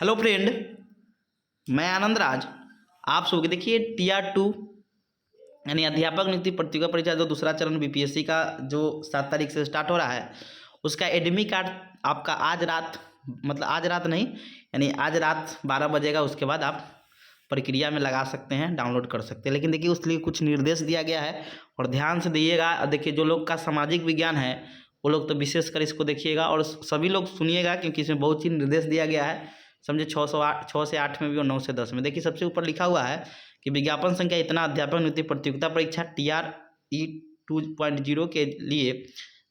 Hello friend, मैं आनंद राज। आप सबके देखिए TR2 यानी अध्यापक नियुक्ति प्रतियोगिता परीक्षा जो दूसरा चरण बीपीएससी का जो 7 तारीख से स्टार्ट हो रहा है, उसका एडमिट कार्ड आपका आज रात, मतलब आज रात नहीं, यानी आज रात 12 बजेगा। उसके बाद आप प्रक्रिया में लगा सकते हैं, डाउनलोड कर सकते हैं। लेकिन देखिए उसके लिए कुछ निर्देश दिया गया है और ध्यान से दिएगा। देखिए जो लोग का सामाजिक विज्ञान है वो लोग तो विशेषकर इसको देखिएगा और सभी लोग सुनिएगा, क्योंकि इसमें बहुत चीज निर्देश दिया गया है। समझे 6 से 8 में भी और 9 से 10 में। देखिए सबसे ऊपर लिखा हुआ है कि विज्ञापन संख्या इतना अध्यापक नियुक्ति प्रतियोगिता परीक्षा TRE 2.0 के लिए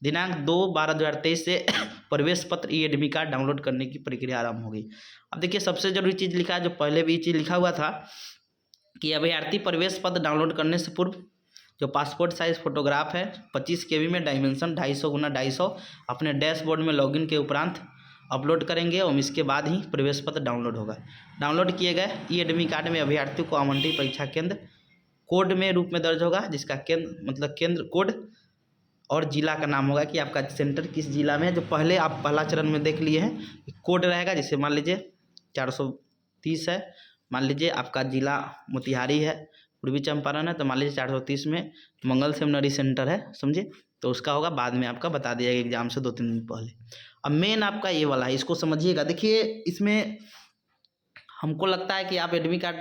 दिनांक 2/12/2023 से प्रवेश पत्र एडमिट कार्ड डाउनलोड करने की प्रक्रिया आरंभ होगी। अब देखिए सबसे जरूरी चीज़ लिखा है, जो पहले भी ये चीज़ लिखा हुआ था कि अभ्यर्थी प्रवेश पत्र डाउनलोड करने से पूर्व जो पासपोर्ट साइज फोटोग्राफ है 25 KB में डायमेंशन 250x250 अपने डैशबोर्ड में लॉगिन के उपरांत अपलोड करेंगे और इसके बाद ही प्रवेश पत्र डाउनलोड होगा। डाउनलोड किए गए ई एडमिट कार्ड में अभ्यर्थियों को आवंटित परीक्षा केंद्र कोड में रूप में दर्ज होगा, जिसका केंद्र कोड और जिला का नाम होगा कि आपका सेंटर किस जिला में है। जो पहले आप पहला चरण में देख लिए हैं, कोड रहेगा। जैसे मान लीजिए 430 है, मान लीजिए आपका जिला मोतिहारी है, पूर्वी चंपारण है, तो मान लीजिए 430 में मंगल सेमिनरी सेंटर है, समझे। तो उसका होगा, बाद में आपका बता दिया जाएगा एग्जाम से 2-3 दिन पहले। अब मेन आपका ये वाला है, इसको समझिएगा। देखिए इसमें हमको लगता है कि आप एडमिट कार्ड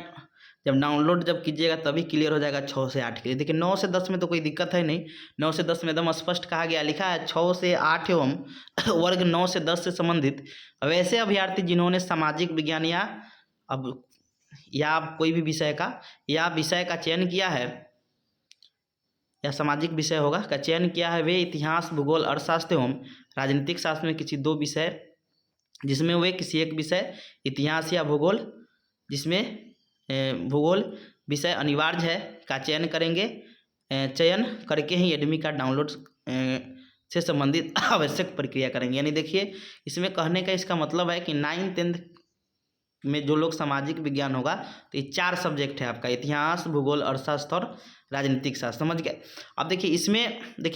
जब डाउनलोड कीजिएगा तभी क्लियर हो जाएगा 6 से 8 के लिए। देखिए 9 से 10 में तो कोई दिक्कत है नहीं। 9 से 10 में एकदम स्पष्ट कहा गया, लिखा है 6 से 8 एवं वर्ग 9 से 10 से संबंधित वैसे अभ्यर्थी जिन्होंने सामाजिक विज्ञान या कोई भी विषय का चयन किया है, या सामाजिक विषय होगा का चयन किया है, वे इतिहास, भूगोल, अर्थशास्त्र एवं राजनीतिक शास्त्र में किसी 2 विषय जिसमें वे किसी एक विषय इतिहास या भूगोल जिसमें भूगोल विषय अनिवार्य है का चयन करेंगे। चयन करके ही एडमिट कार्ड डाउनलोड से संबंधित आवश्यक प्रक्रिया करेंगे। यानी देखिए इसमें कहने का इसका मतलब है कि 9th-10th में जो लोग सामाजिक विज्ञान होगा तो ये 4 सब्जेक्ट है आपका, इतिहास, भूगोल, अर्थशास्त्र और राजनीतिक शास्त्र, समझ गए। अब देखिए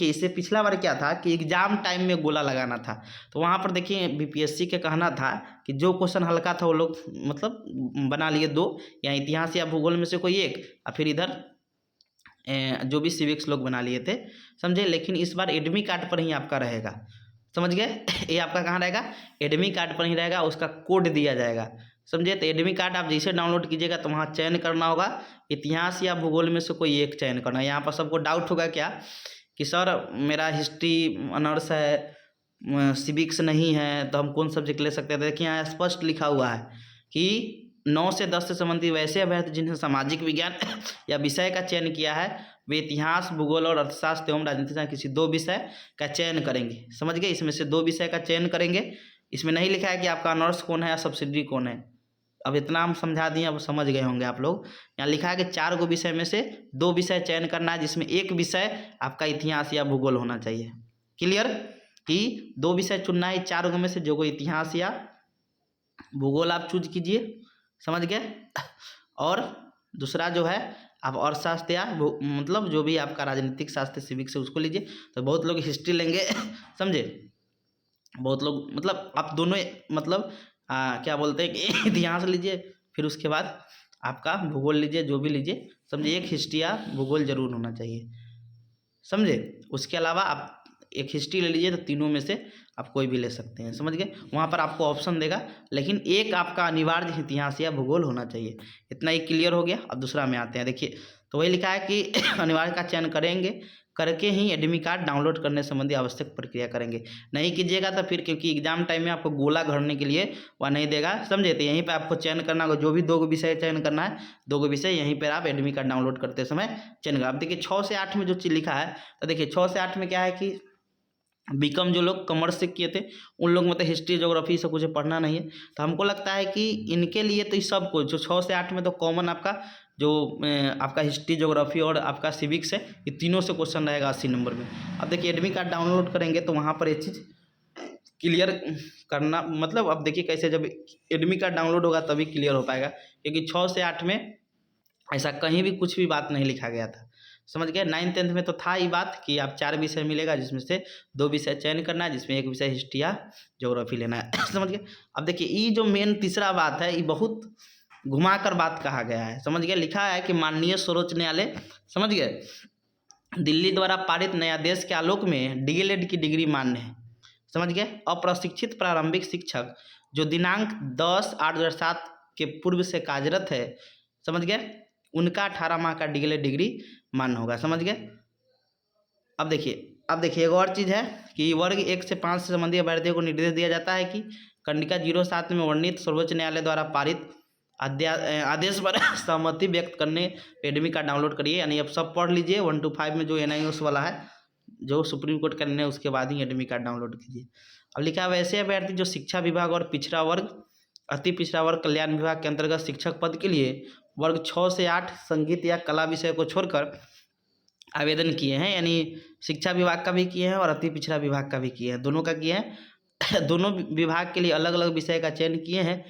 इससे पिछला बार क्या था कि एग्जाम टाइम में गोला लगाना था, तो वहाँ पर देखिए बीपीएससी के कहना था कि जो क्वेश्चन हल्का था वो लोग मतलब बना लिए 2, या इतिहास या भूगोल में से कोई एक, और फिर इधर जो भी सिविक्स लोग बना लिए थे, समझे। लेकिन इस बार एडमिट कार्ड पर ही आपका रहेगा, समझ गए। ये आपका कहाँ रहेगा, एडमिट कार्ड पर ही रहेगा, उसका कोड दिया जाएगा, समझे। तो एडमिट कार्ड आप जैसे डाउनलोड कीजिएगा तो वहाँ चयन करना होगा, इतिहास या भूगोल में से कोई एक चयन करना है। यहाँ पर सबको डाउट होगा क्या कि सर मेरा हिस्ट्री ऑनर्स है, सिविक्स नहीं है, तो हम कौन सब्जेक्ट ले सकते हैं। तो देखिए यहाँ स्पष्ट लिखा हुआ है कि 9 से 10 से संबंधित वैसे अभ्यर्थी जिन्हें सामाजिक विज्ञान या विषय का चयन किया है, वे इतिहास, भूगोल और अर्थशास्त्र एवं राजनीति से किसी 2 विषय का चयन करेंगे, समझ गए। इसमें से 2 विषय का चयन करेंगे। इसमें नहीं लिखा है कि आपका ऑनर्स कौन है या सब्सिडरी कौन है। अब इतना हम समझा दिए, अब समझ गए होंगे आप लोग। यहाँ लिखा है कि 4 गो विषय में से 2 विषय चयन करना है, जिसमें एक विषय आपका इतिहास या भूगोल होना चाहिए। क्लियर कि 2 विषय चुनना है 4 गो में से, जो को इतिहास या भूगोल आप चूज कीजिए, समझ गए। और दूसरा जो है आप अर्थशास्त्र या मतलब जो भी आपका राजनीतिक शास्त्र सिविक्स है उसको लीजिए। तो बहुत लोग हिस्ट्री लेंगे समझे, बहुत लोग मतलब आप दोनों मतलब क्या बोलते हैं कि इतिहास लीजिए, फिर उसके बाद आपका भूगोल लीजिए, जो भी लीजिए, समझे। एक हिस्ट्री या भूगोल जरूर होना चाहिए, समझे। उसके अलावा आप एक हिस्ट्री ले लीजिए, तो तीनों में से आप कोई भी ले सकते हैं, समझ गए। वहाँ पर आपको ऑप्शन देगा, लेकिन एक आपका अनिवार्य इतिहास या भूगोल होना चाहिए। इतना ही क्लियर हो गया। अब दूसरा में आते हैं। देखिए तो वही लिखा है कि अनिवार्य का चयन करके ही एडमिट कार्ड डाउनलोड करने संबंधी आवश्यक प्रक्रिया करेंगे। नहीं कीजिएगा तो फिर, क्योंकि एग्जाम टाइम में आपको गोला घड़ने के लिए वह नहीं देगा, समझे। तो यहीं पे आपको चयन करना होगा, जो भी 2 गो विषय चयन करना है, 2 गो विषय यहीं पर आप एडमिट कार्ड डाउनलोड करते समय चयन करें। अब देखिए 6 से 8 में जो चीज़ लिखा है, तो देखिए 6 से 8 में क्या है कि बीकॉम जो लोग कॉमर्स से किए थे उन लोग मतलब हिस्ट्री, ज्योग्राफी सब कुछ पढ़ना नहीं है। तो हमको लगता है कि इनके लिए तो इस सब कुछ जो 6 से 8 में तो कॉमन आपका जो आपका हिस्ट्री, ज्योग्राफी और आपका सिविक्स है, ये तीनों से क्वेश्चन रहेगा 80 नंबर में। अब देखिए एडमिट कार्ड डाउनलोड करेंगे तो वहाँ पर ये चीज़ क्लियर करना, मतलब अब देखिए कैसे, जब एडमिट कार्ड डाउनलोड होगा तभी क्लियर हो पाएगा, क्योंकि 6 से 8 में ऐसा कहीं भी कुछ भी बात नहीं लिखा गया था। समझ गए। 9th-10th में तो था ही बात कि आप 4 विषय मिलेगा, जिसमें से 2 विषय चयन करना है, जिसमें 1 विषय हिस्ट्री या ज्योग्राफी लेना है। समझ गए। अब देखिए ये जो मेन तीसरा बात है, ये बहुत घुमाकर बात कहा गया है। समझ गए। लिखा है कि माननीय सर्वोच्च न्यायालय, समझ गए, दिल्ली द्वारा पारित नयादेश के आलोक में डीएलएड की डिग्री मान्य है। समझ गए। अप्रशिक्षित प्रारंभिक शिक्षक जो दिनांक 10/8/2007 के पूर्व से कार्यरत है, समझ गए, उनका 18 माह का डीएलएड डिग्री मान्य होगा। समझ गए। अब देखिए एक और चीज़ है कि वर्ग 1 से 5 से संबंधित अभ्यर्थियों को निर्देश दिया जाता है कि कंडिका 07 में वर्णित सर्वोच्च न्यायालय द्वारा पारित आदेश पर सहमति व्यक्त करने एडमिट कार्ड डाउनलोड करिए। यानी अब सब पढ़ लीजिए। 1 to 5 में जो NIOS वाला है, जो सुप्रीम कोर्ट का निर्णय, उसके बाद ही एडमिट कार्ड डाउनलोड कीजिए। अब लिखा है वैसे अभ्यर्थी जो शिक्षा विभाग और पिछड़ा वर्ग, अति पिछड़ा वर्ग कल्याण विभाग के अंतर्गत शिक्षक पद के लिए वर्ग 6 से 8 संगीत या कला विषय को छोड़कर आवेदन किए हैं, यानी शिक्षा विभाग का भी किए हैं और अति पिछड़ा विभाग का भी किए हैं, दोनों का किए हैं। दोनों विभाग के लिए अलग अलग विषय का चयन किए हैं,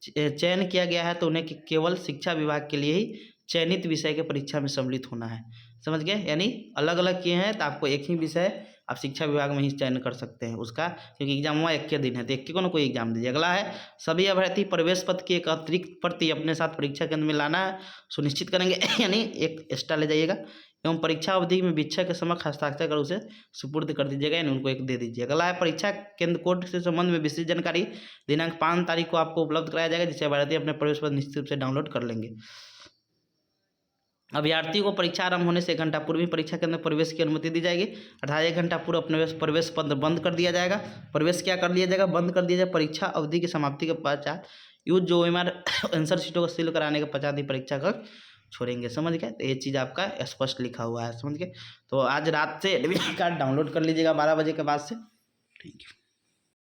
चयन किया गया है, तो उन्हें केवल शिक्षा विभाग के लिए ही चयनित विषय के परीक्षा में सम्मिलित होना है। समझ गए। यानी अलग अलग किए हैं तो आपको एक ही विषय आप शिक्षा विभाग में ही चयन कर सकते हैं उसका, क्योंकि एग्जाम हुआ 1 के दिन है, तो 1 को ना कोई एग्जाम दीजिए। अगला है सभी अभ्यर्थी प्रवेश पत्र की एक अतिरिक्त प्रति अपने साथ परीक्षा केंद्र में लाना सुनिश्चित करेंगे। यानी एक एक्स्ट्रा ले जाइएगा एवं परीक्षा अवधि में वीक्षक के समक्ष हस्ताक्षर कर उसे सुपुर्द कर दीजिएगा, यानी उनको एक दे दीजिएगा। अगला है परीक्षा केंद्र कोड से संबंध में विस्तृत जानकारी दिनांक 5 तारीख को आपको उपलब्ध कराया जाएगा, जिससे अभ्यर्थी अपने प्रवेश पत्र निश्चित रूप से डाउनलोड कर लेंगे। अभ्यर्थियों को परीक्षा आरंभ होने से 1 घंटा पूर्व ही परीक्षा केंद्र में प्रवेश की अनुमति दी जाएगी, अर्थात 1 घंटा पूर्व अपने प्रवेश पत्र बंद कर दिया जाएगा। प्रवेश क्या कर लिया जाएगा? बंद कर दिया जाएगा। परीक्षा अवधि की समाप्ति के पश्चात यूज जो OMR आंसर शीटों को सील कराने के पश्चात ही परीक्षा का छोड़ेंगे। समझ गए। तो ये चीज़ आपका स्पष्ट लिखा हुआ है। समझ गए। तो आज रात से एडमिट कार्ड डाउनलोड कर लीजिएगा 12 बजे के बाद से। Thank you.